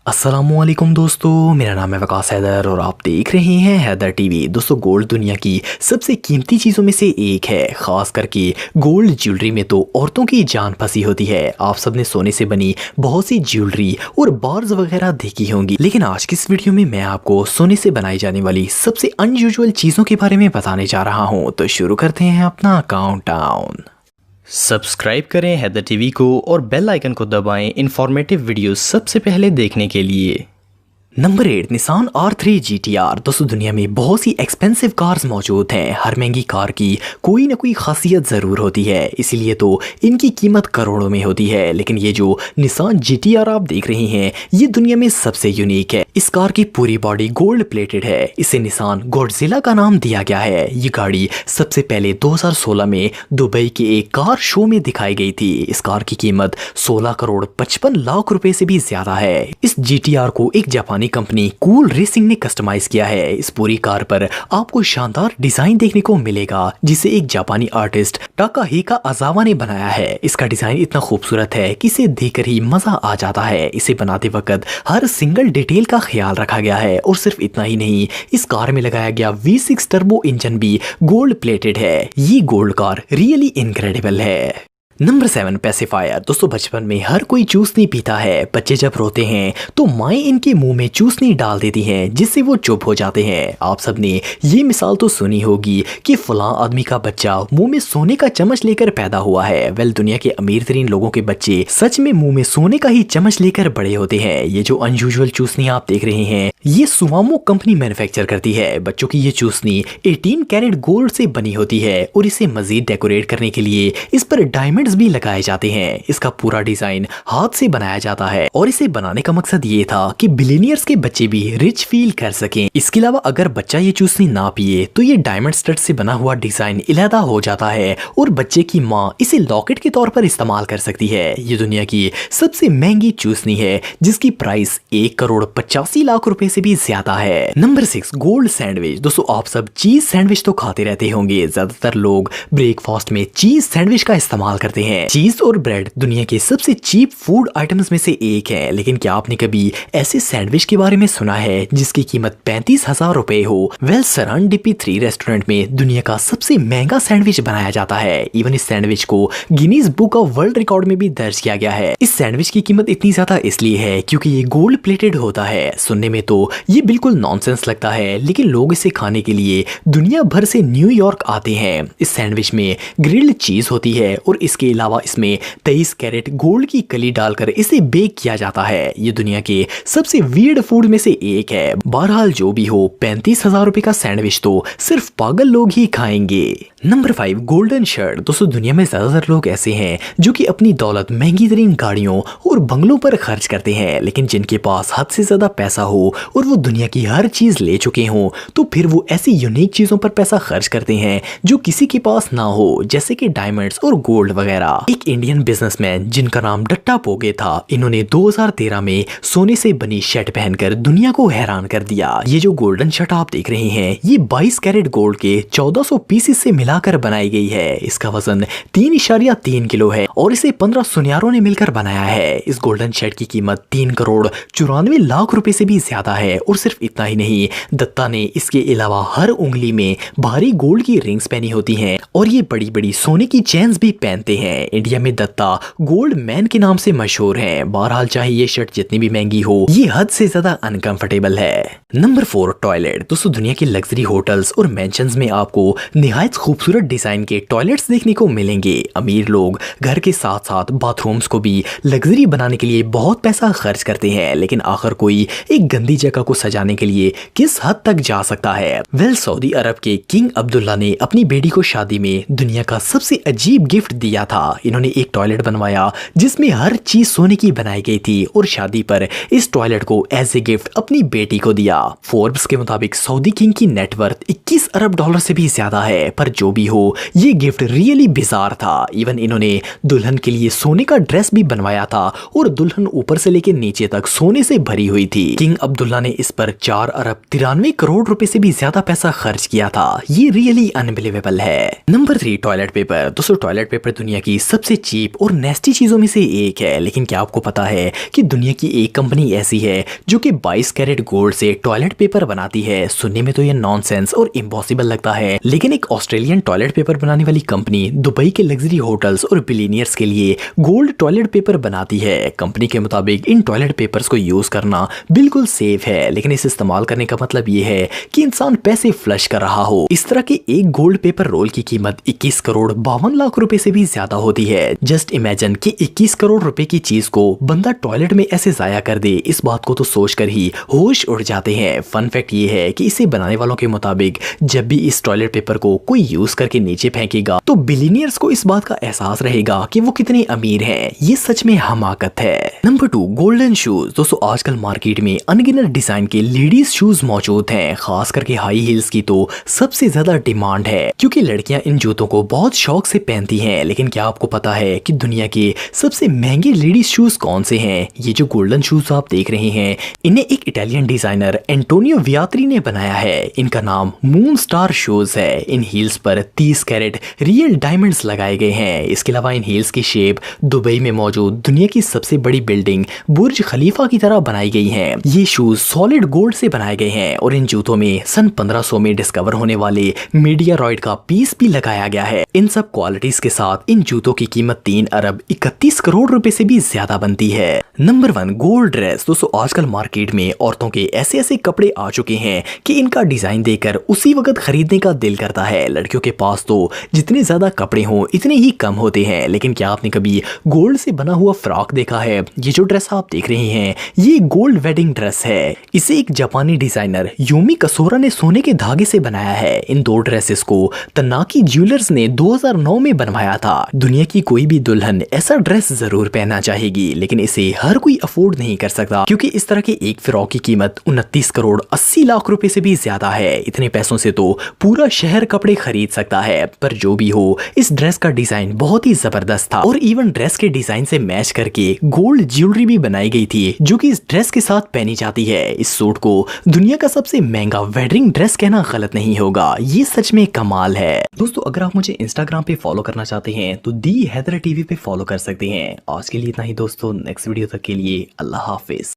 अस्सलामुअलैकुम दोस्तों, मेरा नाम है वकास हैदर और आप देख रहे हैं हैदर टीवी। दोस्तों, गोल्ड दुनिया की सबसे कीमती चीज़ों में से एक है। ख़ास करके गोल्ड ज्वेलरी में तो औरतों की जान फंसी होती है। आप सबने सोने से बनी बहुत सी ज्वेलरी और बार्स वगैरह देखी होंगी, लेकिन आज की इस वीडियो में मैं आपको सोने से बनाई जाने वाली सबसे अनयूजुअल चीज़ों के बारे में बताने जा रहा हूँ। तो शुरू करते हैं अपना काउंटडाउन। सब्सक्राइब करें हैदर टीवी को और बेल आइकन को दबाएं इंफॉर्मेटिव वीडियोस सबसे पहले देखने के लिए। Number 8, Nissan R3 GTR। दोस्तों, दुनिया में बहुत सी एक्सपेंसिव कार्स मौजूद हैं। हर महंगी कार की कोई ना कोई खासियत ज़रूर होती है, इसीलिए तो इनकी कीमत करोड़ों में होती है। लेकिन ये जो निसान GTR आप देख रहे हैं, ये दुनिया में सबसे यूनिक है। इस कार की पूरी बॉडी गोल्ड प्लेटेड है। इसे निसान गॉडजिला का नाम दिया गया है। ये गाड़ी सबसे पहले 2016 में दुबई के एक कार शो में दिखाई गई थी। इस कार की कीमत 16 करोड़ 55 लाख रुपए से भी ज्यादा है। इस GTR को एक जापानी कंपनी कूल रेसिंग ने कस्टमाइज किया है। इस पूरी कार पर आपको शानदार डिजाइन देखने को मिलेगा, जिसे एक जापानी आर्टिस्ट टाकाहिका अजावा ने बनाया है। इसका डिजाइन इतना खूबसूरत है कि इसे देखकर ही मजा आ जाता है। इसे बनाते वक्त हर सिंगल डिटेल का ख्याल रखा गया है। और सिर्फ इतना ही नहीं, इस कार में लगाया गया V6 टर्बो इंजन भी गोल्ड प्लेटेड है। ये गोल्ड कार रियली इनक्रेडिबल है। Number 7, pacifier. दोस्तों, बचपन में हर कोई चूसनी पीता है। बच्चे जब रोते हैं तो माएँ इनके मुंह में चूसनी डाल देती हैं, जिससे वो चुप हो जाते हैं। आप सबने ये मिसाल तो सुनी होगी कि फलां आदमी का बच्चा मुंह में सोने का चम्मच लेकर पैदा हुआ है। वेल, दुनिया के अमीर तरीन लोगों के बच्चे सच में मुंह में सोने का ही चम्मच लेकर बड़े होते हैं। ये जो अनयूजुअल चूसनी आप देख रहे हैं, ये सुवामो कंपनी मैन्युफैक्चर करती है। बच्चों की ये चूसनी 18 कैरेट गोल्ड से बनी होती है और इसे मजीद डेकोरेट करने के लिए इस पर डायमंड भी लगाए जाते हैं। इसका पूरा डिजाइन हाथ से बनाया जाता है और इसे बनाने का मकसद ये था कि बिलियनियर्स के बच्चे भी रिच फील कर सकें। इसके अलावा अगर बच्चा ये चूसनी ना पिए तो ये डायमंड स्टड से बना हुआ डिजाइन इलादा हो जाता है और बच्चे की माँ इसे लॉकेट के तौर पर इस्तेमाल कर सकती है। ये दुनिया की सबसे महंगी चूसनी है, जिसकी प्राइस 1 करोड़ 85 लाख रुपए से भी ज्यादा है। Number 6, gold sandwich. दोस्तों, आप सब चीज सैंडविच तो खाते रहते होंगे। ज्यादातर लोग ब्रेकफास्ट में चीज सैंडविच का इस्तेमाल करते हैं। चीज और ब्रेड दुनिया के सबसे चीप फूड आइटम्स में से एक है, लेकिन क्या आपने कभी ऐसे सैंडविच के बारे में सुना है जिसकी कीमत 35,000 रुपए हो? वेल, सेरेंडिपी 3 रेस्टोरेंट में दुनिया का सबसे महंगा सैंडविच बनाया जाता है। इवन इस सैंडविच को Guinness book of world record में भी दर्ज किया गया है। इस सैंडविच की कीमत इतनी ज्यादा इसलिए है क्योंकि ये गोल्ड प्लेटेड होता है। सुनने में तो ये बिल्कुल नॉनसेंस लगता है, लेकिन लोग इसे खाने के लिए दुनिया भर से न्यूयॉर्क आते हैं। इस सैंडविच में ग्रिल्ड चीज होती है और इसके अलावा इसमें 23 कैरेट गोल्ड की कली डालकर इसे बेक किया जाता है। ये दुनिया के सबसे वियर्ड फूड में से एक है। बहरहाल जो भी हो, 35,000 रुपए का सैंडविच तो सिर्फ पागल लोग ही खाएंगे। Number 5, golden shirt. दोस्तों, दुनिया में ज्यादातर लोग ऐसे हैं जो कि अपनी दौलत महंगी तरीन गाड़ियों और बंगलों पर खर्च करते हैं, लेकिन जिनके पास हद से ज्यादा पैसा हो और वो दुनिया की हर चीज ले चुके हों, तो फिर वो ऐसी यूनिक चीजों पर पैसा खर्च करते हैं जो किसी के पास ना हो, जैसे कि डायमंड्स और गोल्ड वगैरह। एक इंडियन बिजनेसमैन जिनका नाम डट्टा पोगे था, इन्होंने 2013 में सोने से बनी शर्ट पहनकर दुनिया को हैरान कर दिया। ये जो गोल्डन शर्ट आप देख रहे हैं, ये 22 कैरेट गोल्ड के 1400 पीसेस से मिलाकर बनाई गई है। इसका वजन 3.3 किलो है और इसे 15 सुनियारों ने मिलकर बनाया है। इस गोल्डन शर्ट की कीमत 3 करोड़ 94 लाख रुपए से भी ज्यादा है। और सिर्फ इतना ही नहीं, दत्ता ने इसके अलावा हर उंगली में भारी गोल्ड की रिंग्स पहनी होती हैं और ये बड़ी बड़ी सोने की चेन्स भी पहनते हैं। इंडिया में दत्ता गोल्ड मैन के नाम से मशहूर हैं। बहरहाल चाहे ये शर्ट जितनी भी महंगी हो, ये हद से ज्यादा अनकंफर्टेबल है। Number 4, toilet. दोस्तों, दुनिया के लग्जरी होटल्स और मेंशंस में आपको निहायत खूबसूरत डिजाइन के टॉयलेट्स देखने को मिलेंगे। अमीर लोग घर के साथ साथ बाथरूम्स को भी लग्जरी बनाने के लिए बहुत पैसा खर्च करते हैं, लेकिन आखिर कोई एक गंदी जगह को सजाने के लिए किस हद तक जा सकता है? वेल, सऊदी अरब के किंग अब्दुल्ला ने अपनी बेटी को शादी में दुनिया का सबसे अजीब गिफ्ट दिया था। इन्होंने एक टॉयलेट बनवाया जिसमें हर चीज सोने की बनाई गई थी और शादी पर इस टॉयलेट को एज ए गिफ्ट अपनी बेटी को दिया। फोर्ब्स के मुताबिक सऊदी किंग की नेटवर्थ 21 अरब डॉलर से भी ज्यादा है। पर जो भी हो, ये गिफ्ट रियली बिजार था। इवन इन्होंने दुल्हन के लिए सोने का ड्रेस भी बनवाया था और दुल्हन ऊपर से लेकर नीचे तक सोने से भरी हुई थी। किंग अब्दुल्ला तल्ला ने इस पर 4 अरब 93 करोड़ रुपए से भी ज्यादा पैसा खर्च किया था। ये रियली अनबिलीवेबल है। Number 3, toilet paper. दोस्तों टॉयलेट पेपर दुनिया की सबसे चीप और नेस्टी चीजों में से एक है, लेकिन क्या आपको पता है कि दुनिया की एक कंपनी ऐसी है जो कि 22 कैरेट गोल्ड से टॉयलेट पेपर बनाती है। सुनने में तो ये नॉनसेंस और इम्पॉसिबल लगता है, लेकिन एक ऑस्ट्रेलियन टॉयलेट पेपर बनाने वाली कंपनी दुबई के लग्जरी होटल्स और बिलियनियर्स के लिए गोल्ड टॉयलेट पेपर बनाती है। कंपनी के मुताबिक इन टॉयलेट पेपर्स को यूज करना बिल्कुल सेफ है, लेकिन इसे इस्तेमाल करने का मतलब ये है कि इंसान पैसे फ्लश कर रहा हो। इस तरह के एक गोल्ड पेपर रोल की कीमत 21 करोड़ 52 लाख रुपए से भी ज्यादा होती है। जस्ट इमेजिन कि 21 करोड़ रुपए की चीज को बंदा टॉयलेट में ऐसे जाया कर दे। इस बात को तो सोचकर ही होश उड़ जाते हैं। फन फैक्ट ये है कि इसे बनाने वालों के मुताबिक जब भी इस टॉयलेट पेपर को कोई यूज करके नीचे फेंकेगा तो बिलियनियर्स को इस बात का एहसास रहेगा कि वो कितने अमीर हैं। ये सच में हमाकत है। Number 2, golden shoes. दोस्तों आजकल मार्केट में अनगिनत डिजाइन के लेडीज शूज मौजूद हैं। खास करके हाई हील्स की तो सबसे ज्यादा डिमांड है, क्योंकि लड़कियां इन जूतों को बहुत शौक से पहनती हैं। लेकिन क्या आपको पता है कि दुनिया के सबसे महंगे लेडीज शूज कौन से हैं? ये जो गोल्डन शूज आप देख रहे हैं, इन्हें एक इटालियन डिजाइनर एंटोनियो वियात्री ने बनाया है। इनका नाम मून स्टार शूज है। इन हील्स पर 30 कैरेट रियल डायमंड्स लगाए गए हैं। इसके अलावा इन हील्स की शेप दुबई में मौजूद दुनिया की सबसे बड़ी बिल्डिंग बुर्ज खलीफा की तरह बनाई गई है। ये शूज सॉलिड गोल्ड से बनाए गए हैं और इन जूतों में सन 1500 में डिस्कवर होने वाले मीडियारॉइड का पीस भी लगाया गया है। इन सब क्वालिटीज के साथ इन जूतों की कीमत 3 अरब 31 करोड़ रुपए से भी ज्यादा बनती है। Number 1, gold dress. दोस्तों आजकल मार्केट में औरतों के ऐसे ऐसे कपड़े आ चुके हैं कि इनका डिजाइन देखकर उसी वक्त खरीदने का दिल करता है। लड़कियों के पास तो जितने ज्यादा कपड़े हों इतने ही कम होते हैं। लेकिन क्या आपने कभी गोल्ड से बना हुआ फ्रॉक देखा है? ये जो ड्रेस आप देख रहे हैं ये गोल्ड वेडिंग ड्रेस है। इसे एक जापानी डिजाइनर यूमी कसोरा ने सोने के धागे से बनाया है। इन दो ड्रेसेस को तनाकी ज्वेलर्स ने 2009 में बनवाया था। दुनिया की कोई भी दुल्हन ऐसा ड्रेस जरूर पहनना चाहेगी, लेकिन इसे हर कोई अफोर्ड नहीं कर सकता, क्योंकि इस तरह के एक फ्रॉक की कीमत 29 करोड़ 80 लाख रुपए से भी ज्यादा है। इतने पैसों से तो पूरा शहर कपड़े खरीद सकता है। पर जो भी हो, इस ड्रेस का डिजाइन बहुत ही जबरदस्त था और इवन ड्रेस के डिजाइन से मैच करके गोल्ड ज्वेलरी भी बनाई गई थी, जो कि इस ड्रेस के साथ पहनी जाती है। इस सूट को दुनिया का सबसे महंगा वेडिंग ड्रेस कहना गलत नहीं होगा। ये सच में कमाल है। दोस्तों अगर आप मुझे इंस्टाग्राम पे फॉलो करना चाहते हैं तो दी हैदर टीवी पे फॉलो कर सकते हैं। आज के लिए इतना ही दोस्तों, नेक्स्ट वीडियो तक के लिए अल्लाह हाफिज।